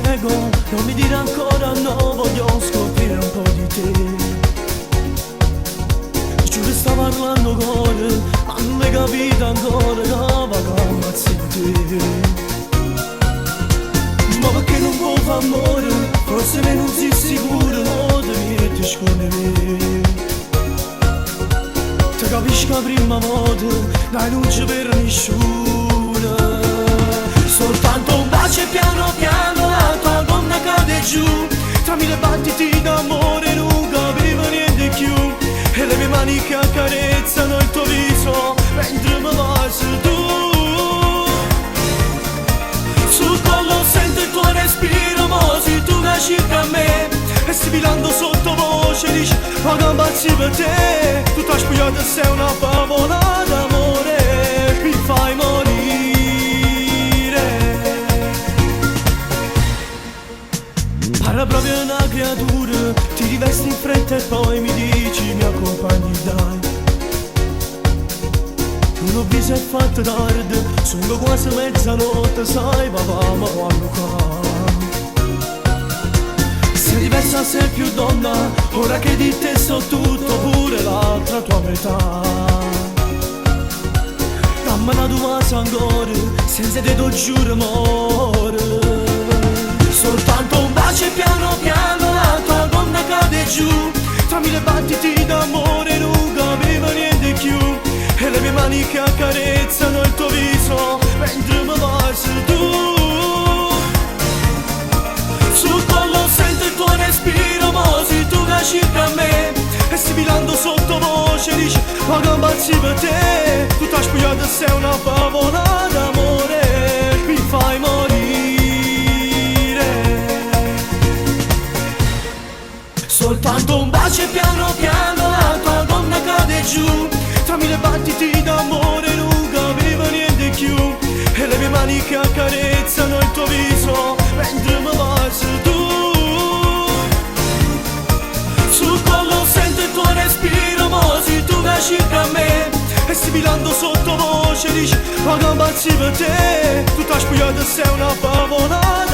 prego, non mi dire ancora no, voglio scoprire un po' di te. Giuro sta parlando cuore, ma non l'hai capito ancora, no, va che ammazzi te. Ma perché non può fare amore, forse me non sei sicuro, no, ti metti con me. Ti capisco la prima volta, dai non c'è per nessuno. Soltanto un bacio e piano piano la tua donna cade giù. Tra mille battiti d'amore non capivo niente più. E le mie mani che accarezzano il tuo viso mentre mi baci tu. Sul collo sento il tuo respiro, mo sei tu che circa me. E sfilando sottovoce dici ma che ammazzi per te. Tu t'hai spogliato e sei una favola d'amore, mi fai morire. Parla proprio una creatura, ti rivesti in fretta e poi mi dici mi accompagni dai. Non ho visto è fatto tardi, sono quasi mezzanotte, sai papà ma quando qua. Sei diversa, sei più donna, ora che di te so tutto, pure l'altra tua metà. Dammi una tua sangue, senza te lo giuro amore. Soltanto un bacio e piano piano la tua donna cade giù. Tra mille battiti d'amore non capivo niente più. E le mie mani che accarezzano il tuo viso mentre mi baci tu. Sul collo sento il tuo respiro, mo sei tu che circa a me. E sfilando sottovoce dici ma che ammazzi per te. Tu t'hai spogliato e sei una favola d'amore, mi fai morire. Soltanto un bacio e piano piano la tua donna cade giù. Tra mille battiti d'amore non capivo niente più. E le mie mani che accarezzano il tuo viso mentre mi baci tu. Sul collo sento il tuo respiro, mo sei tu che circa a me. E sfilando sottovoce dici ma che ammazzi per te. Tu t'hai spogliato e sei una favola